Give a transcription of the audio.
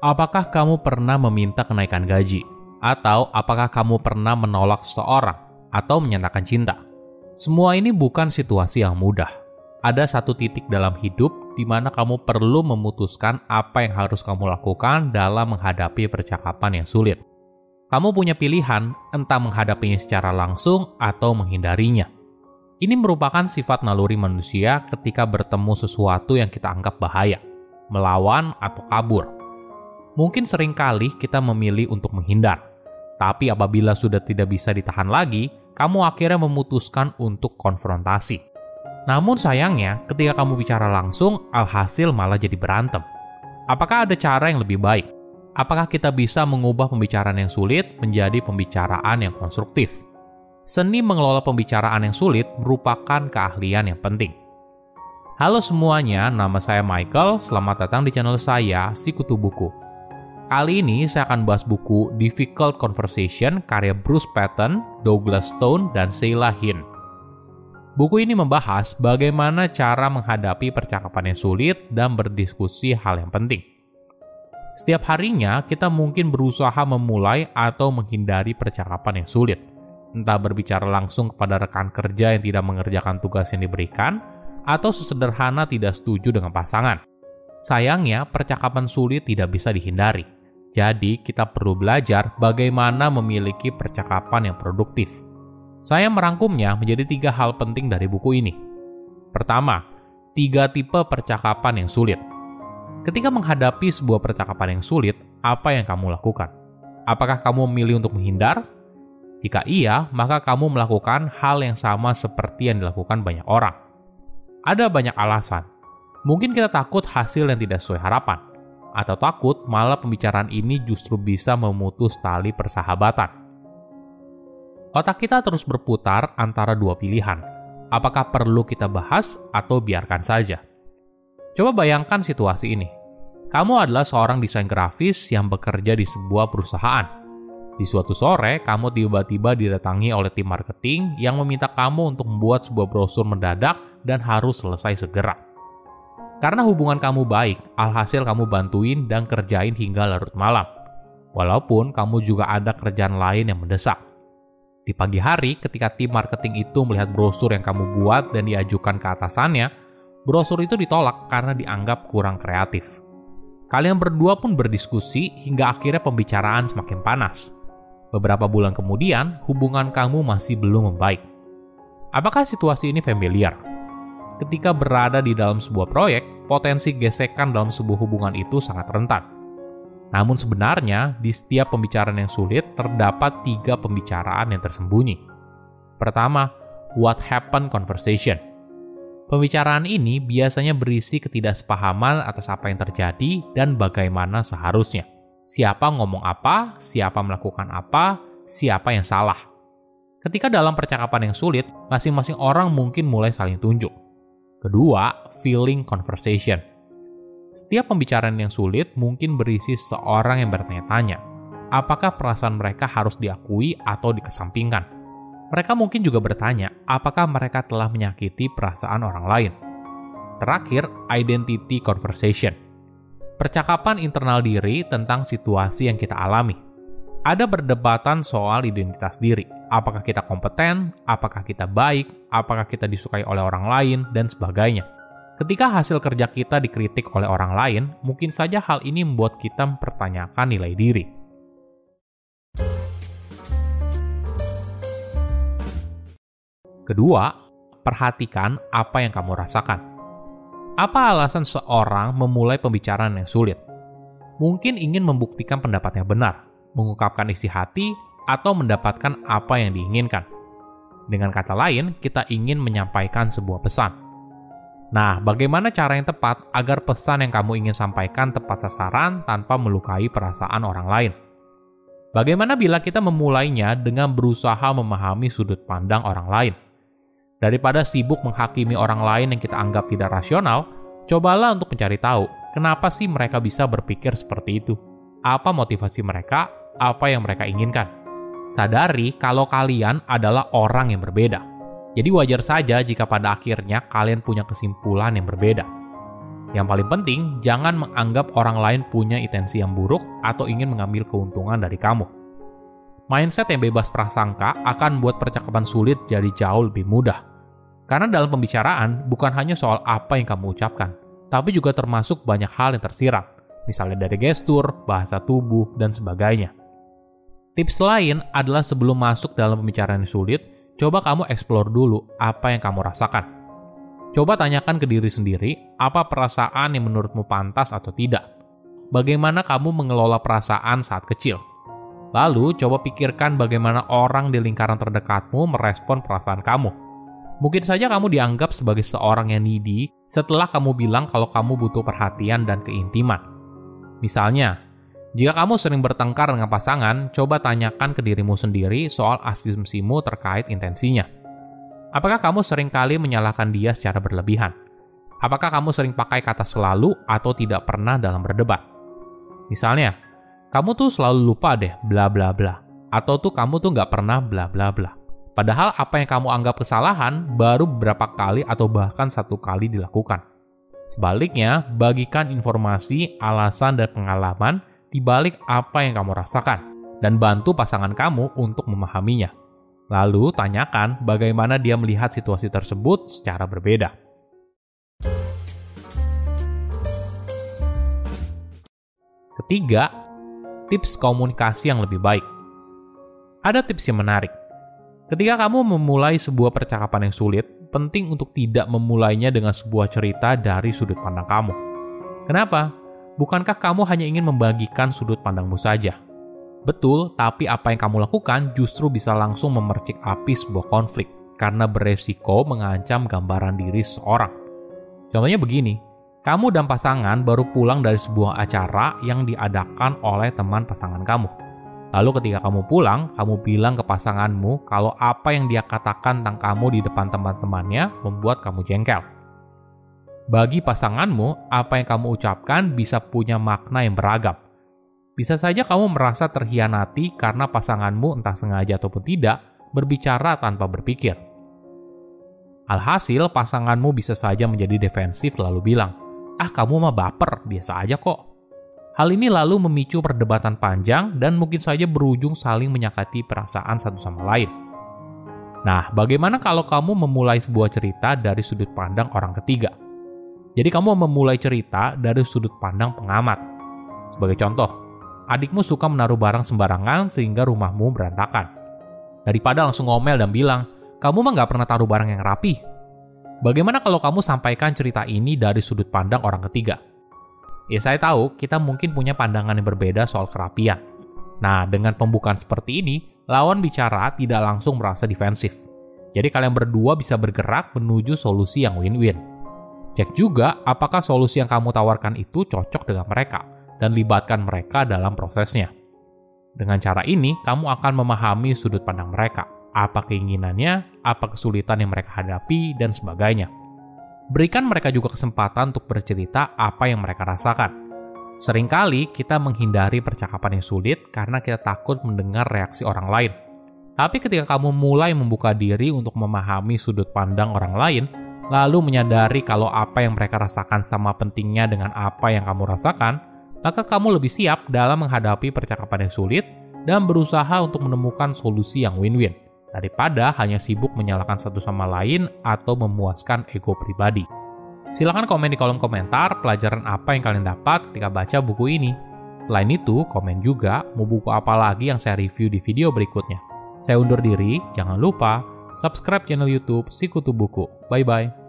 Apakah kamu pernah meminta kenaikan gaji? Atau apakah kamu pernah menolak seseorang atau menyatakan cinta? Semua ini bukan situasi yang mudah. Ada satu titik dalam hidup di mana kamu perlu memutuskan apa yang harus kamu lakukan dalam menghadapi percakapan yang sulit. Kamu punya pilihan, entah menghadapinya secara langsung atau menghindarinya. Ini merupakan sifat naluri manusia ketika bertemu sesuatu yang kita anggap bahaya, melawan atau kabur. Mungkin seringkali kita memilih untuk menghindar, tapi apabila sudah tidak bisa ditahan lagi, kamu akhirnya memutuskan untuk konfrontasi. Namun sayangnya, ketika kamu bicara langsung, alhasil malah jadi berantem. Apakah ada cara yang lebih baik? Apakah kita bisa mengubah pembicaraan yang sulit menjadi pembicaraan yang konstruktif? Seni mengelola pembicaraan yang sulit merupakan keahlian yang penting. Halo semuanya, nama saya Michael. Selamat datang di channel saya, Sikutu Buku. Kali ini saya akan bahas buku Difficult Conversation karya Bruce Patton, Douglas Stone, dan Sheila Hine. Buku ini membahas bagaimana cara menghadapi percakapan yang sulit dan berdiskusi hal yang penting. Setiap harinya kita mungkin berusaha memulai atau menghindari percakapan yang sulit, entah berbicara langsung kepada rekan kerja yang tidak mengerjakan tugas yang diberikan, atau sesederhana tidak setuju dengan pasangan. Sayangnya, percakapan sulit tidak bisa dihindari. Jadi, kita perlu belajar bagaimana memiliki percakapan yang produktif. Saya merangkumnya menjadi 3 hal penting dari buku ini. Pertama, 3 tipe percakapan yang sulit. Ketika menghadapi sebuah percakapan yang sulit, apa yang kamu lakukan? Apakah kamu memilih untuk menghindar? Jika iya, maka kamu melakukan hal yang sama seperti yang dilakukan banyak orang. Ada banyak alasan. Mungkin kita takut hasil yang tidak sesuai harapan, atau takut malah pembicaraan ini justru bisa memutus tali persahabatan. Otak kita terus berputar antara 2 pilihan. Apakah perlu kita bahas atau biarkan saja? Coba bayangkan situasi ini. Kamu adalah seorang desain grafis yang bekerja di sebuah perusahaan. Di suatu sore, kamu tiba-tiba didatangi oleh tim marketing yang meminta kamu untuk membuat sebuah brosur mendadak dan harus selesai segera. Karena hubungan kamu baik, alhasil kamu bantuin dan kerjain hingga larut malam. Walaupun kamu juga ada kerjaan lain yang mendesak. Di pagi hari, ketika tim marketing itu melihat brosur yang kamu buat dan diajukan ke atasannya, brosur itu ditolak karena dianggap kurang kreatif. Kalian berdua pun berdiskusi hingga akhirnya pembicaraan semakin panas. Beberapa bulan kemudian, hubungan kamu masih belum membaik. Apakah situasi ini familiar? Ketika berada di dalam sebuah proyek, potensi gesekan dalam sebuah hubungan itu sangat rentan. Namun sebenarnya, di setiap pembicaraan yang sulit, terdapat 3 pembicaraan yang tersembunyi. Pertama, what happened conversation. Pembicaraan ini biasanya berisi ketidaksepahaman atas apa yang terjadi dan bagaimana seharusnya. Siapa ngomong apa, siapa melakukan apa, siapa yang salah. Ketika dalam percakapan yang sulit, masing-masing orang mungkin mulai saling tunjuk. Kedua, feeling conversation. Setiap pembicaraan yang sulit mungkin berisi seorang yang bertanya-tanya, apakah perasaan mereka harus diakui atau dikesampingkan. Mereka mungkin juga bertanya, apakah mereka telah menyakiti perasaan orang lain. Terakhir, identity conversation. Percakapan internal diri tentang situasi yang kita alami. Ada perdebatan soal identitas diri. Apakah kita kompeten, apakah kita baik, apakah kita disukai oleh orang lain, dan sebagainya. Ketika hasil kerja kita dikritik oleh orang lain, mungkin saja hal ini membuat kita mempertanyakan nilai diri. Kedua, perhatikan apa yang kamu rasakan. Apa alasan seorang memulai pembicaraan yang sulit? Mungkin ingin membuktikan pendapatnya benar, mengungkapkan isi hati, atau mendapatkan apa yang diinginkan. Dengan kata lain, kita ingin menyampaikan sebuah pesan. Nah, bagaimana cara yang tepat agar pesan yang kamu ingin sampaikan tepat sasaran tanpa melukai perasaan orang lain? Bagaimana bila kita memulainya dengan berusaha memahami sudut pandang orang lain? Daripada sibuk menghakimi orang lain yang kita anggap tidak rasional, cobalah untuk mencari tahu kenapa sih mereka bisa berpikir seperti itu. Apa motivasi mereka? Apa yang mereka inginkan? Sadari kalau kalian adalah orang yang berbeda. Jadi wajar saja jika pada akhirnya kalian punya kesimpulan yang berbeda. Yang paling penting, jangan menganggap orang lain punya intensi yang buruk atau ingin mengambil keuntungan dari kamu. Mindset yang bebas prasangka akan membuat percakapan sulit jadi jauh lebih mudah. Karena dalam pembicaraan, bukan hanya soal apa yang kamu ucapkan, tapi juga termasuk banyak hal yang tersirat, misalnya dari gestur, bahasa tubuh, dan sebagainya. Tips lain adalah sebelum masuk dalam pembicaraan yang sulit, coba kamu explore dulu apa yang kamu rasakan. Coba tanyakan ke diri sendiri, apa perasaan yang menurutmu pantas atau tidak? Bagaimana kamu mengelola perasaan saat kecil? Lalu, coba pikirkan bagaimana orang di lingkaran terdekatmu merespon perasaan kamu. Mungkin saja kamu dianggap sebagai seorang yang needy setelah kamu bilang kalau kamu butuh perhatian dan keintiman. Misalnya, jika kamu sering bertengkar dengan pasangan, coba tanyakan ke dirimu sendiri soal asumsimu terkait intensinya. Apakah kamu sering kali menyalahkan dia secara berlebihan? Apakah kamu sering pakai kata selalu atau tidak pernah dalam berdebat? Misalnya, kamu tuh selalu lupa deh bla bla bla. Atau tuh kamu tuh nggak pernah bla bla bla. Padahal apa yang kamu anggap kesalahan baru beberapa kali atau bahkan satu kali dilakukan. Sebaliknya, bagikan informasi, alasan, dan pengalaman di balik apa yang kamu rasakan. Dan bantu pasangan kamu untuk memahaminya. Lalu tanyakan bagaimana dia melihat situasi tersebut secara berbeda. Ketiga, tips komunikasi yang lebih baik. Ada tips yang menarik. Ketika kamu memulai sebuah percakapan yang sulit, penting untuk tidak memulainya dengan sebuah cerita dari sudut pandang kamu. Kenapa? Bukankah kamu hanya ingin membagikan sudut pandangmu saja? Betul, tapi apa yang kamu lakukan justru bisa langsung memercik api sebuah konflik karena beresiko mengancam gambaran diri seseorang. Contohnya begini, kamu dan pasangan baru pulang dari sebuah acara yang diadakan oleh teman pasangan kamu. Lalu ketika kamu pulang, kamu bilang ke pasanganmu kalau apa yang dia katakan tentang kamu di depan teman-temannya membuat kamu jengkel. Bagi pasanganmu, apa yang kamu ucapkan bisa punya makna yang beragam. Bisa saja kamu merasa terhianati karena pasanganmu entah sengaja ataupun tidak berbicara tanpa berpikir. Alhasil, pasanganmu bisa saja menjadi defensif lalu bilang, kamu mah baper, biasa aja kok. Hal ini lalu memicu perdebatan panjang dan mungkin saja berujung saling menyakiti perasaan satu sama lain. Nah, bagaimana kalau kamu memulai sebuah cerita dari sudut pandang orang ketiga? Jadi kamu memulai cerita dari sudut pandang pengamat. Sebagai contoh, adikmu suka menaruh barang sembarangan sehingga rumahmu berantakan. Daripada langsung ngomel dan bilang, kamu mah nggak pernah taruh barang yang rapi. Bagaimana kalau kamu sampaikan cerita ini dari sudut pandang orang ketiga? Ya saya tahu, kita mungkin punya pandangan yang berbeda soal kerapian. Nah, dengan pembukaan seperti ini, lawan bicara tidak langsung merasa defensif. Jadi kalian berdua bisa bergerak menuju solusi yang win-win. Cek juga apakah solusi yang kamu tawarkan itu cocok dengan mereka, dan libatkan mereka dalam prosesnya. Dengan cara ini, kamu akan memahami sudut pandang mereka, apa keinginannya, apa kesulitan yang mereka hadapi, dan sebagainya. Berikan mereka juga kesempatan untuk bercerita apa yang mereka rasakan. Seringkali kita menghindari percakapan yang sulit karena kita takut mendengar reaksi orang lain. Tapi ketika kamu mulai membuka diri untuk memahami sudut pandang orang lain, lalu menyadari kalau apa yang mereka rasakan sama pentingnya dengan apa yang kamu rasakan, maka kamu lebih siap dalam menghadapi percakapan yang sulit dan berusaha untuk menemukan solusi yang win-win, daripada hanya sibuk menyalahkan satu sama lain atau memuaskan ego pribadi. Silahkan komen di kolom komentar pelajaran apa yang kalian dapat ketika baca buku ini. Selain itu, komen juga mau buku apa lagi yang saya review di video berikutnya. Saya undur diri, jangan lupa subscribe channel YouTube Sikutu Buku. Bye-bye.